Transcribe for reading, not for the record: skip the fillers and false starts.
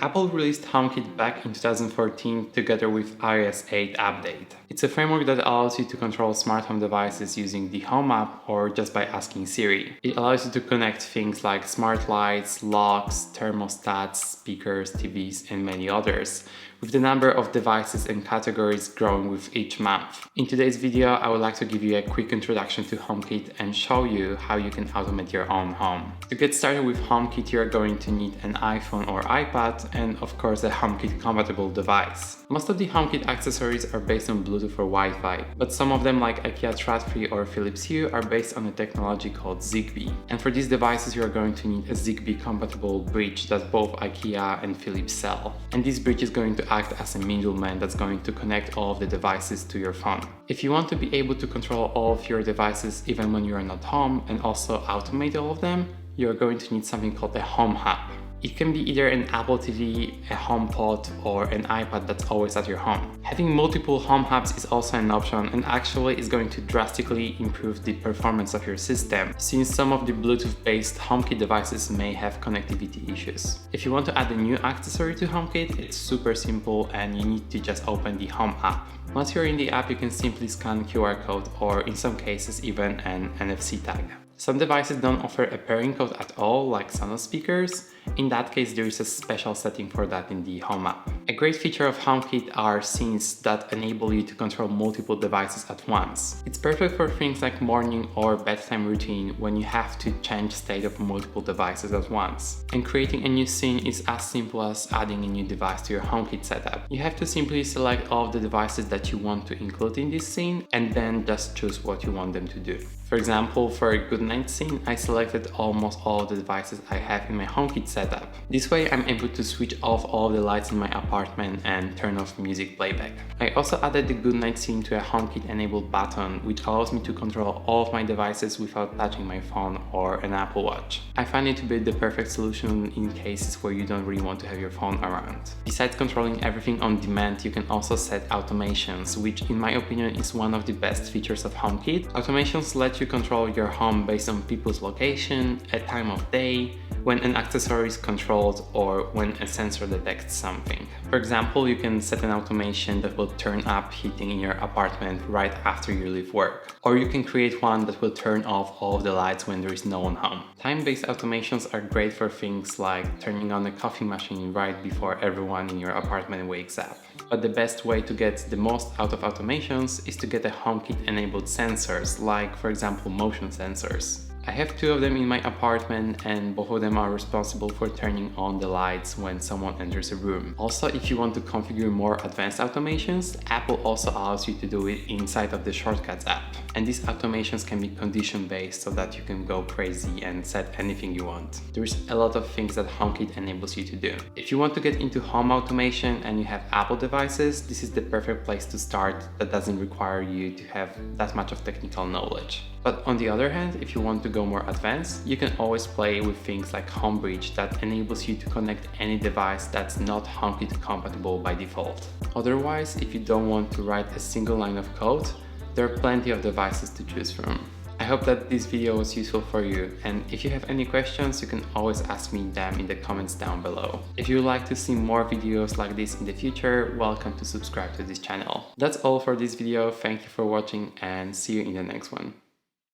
Apple released HomeKit back in 2014 together with iOS 8 update. It's a framework that allows you to control smart home devices using the Home app or just by asking Siri. It allows you to connect things like smart lights, locks, thermostats, speakers, TVs, and many others, with the number of devices and categories growing with each month. In today's video, I would like to give you a quick introduction to HomeKit and show you how you can automate your own home. To get started with HomeKit, you're going to need an iPhone or iPad and of course a HomeKit compatible device. Most of the HomeKit accessories are based on Bluetooth or Wi-Fi, but some of them like IKEA Thread-Free or Philips Hue are based on a technology called Zigbee. And for these devices, you're going to need a Zigbee compatible bridge that both IKEA and Philips sell. And this bridge is going to act as a middleman that's going to connect all of the devices to your phone. If you want to be able to control all of your devices even when you're not home and also automate all of them, you're going to need something called a Home Hub. It can be either an Apple TV, a HomePod, or an iPad that's always at your home. Having multiple Home Hubs is also an option and actually is going to drastically improve the performance of your system, since some of the Bluetooth-based HomeKit devices may have connectivity issues. If you want to add a new accessory to HomeKit, it's super simple and you need to just open the Home app. Once you're in the app, you can simply scan QR code or in some cases even an NFC tag. Some devices don't offer a pairing code at all, like Sonos speakers. In that case, there is a special setting for that in the Home app. A great feature of HomeKit are scenes that enable you to control multiple devices at once. It's perfect for things like morning or bedtime routine when you have to change state of multiple devices at once. And creating a new scene is as simple as adding a new device to your HomeKit setup. You have to simply select all of the devices that you want to include in this scene and then just choose what you want them to do. For example, for a good night scene, I selected almost all of the devices I have in my HomeKit setup. This way I'm able to switch off all the lights in my apartment and turn off music playback. I also added the good night scene to a HomeKit enabled button, which allows me to control all of my devices without touching my phone or an Apple Watch. I find it to be the perfect solution in cases where you don't really want to have your phone around. Besides controlling everything on demand, you can also set automations, which in my opinion is one of the best features of HomeKit. Automations let you control your home based on people's location, a time of day, when an accessory is controlled, or when a sensor detects something. For example, you can set an automation that will turn up heating in your apartment right after you leave work. Or you can create one that will turn off all of the lights when there is no one home. Time-based automations are great for things like turning on the coffee machine right before everyone in your apartment wakes up. But the best way to get the most out of automations is to get a HomeKit enabled sensors, like for example motion sensors. I have two of them in my apartment and both of them are responsible for turning on the lights when someone enters a room. Also, if you want to configure more advanced automations, Apple also allows you to do it inside of the Shortcuts app. And these automations can be condition based so that you can go crazy and set anything you want. There's a lot of things that HomeKit enables you to do. If you want to get into home automation and you have Apple devices, this is the perfect place to start that doesn't require you to have that much of technical knowledge. But on the other hand, if you want to go more advanced, you can always play with things like HomeBridge that enables you to connect any device that's not HomeKit compatible by default. Otherwise, if you don't want to write a single line of code, there are plenty of devices to choose from. I hope that this video was useful for you, and if you have any questions, you can always ask me them in the comments down below. If you would like to see more videos like this in the future, welcome to subscribe to this channel. That's all for this video, thank you for watching and see you in the next one.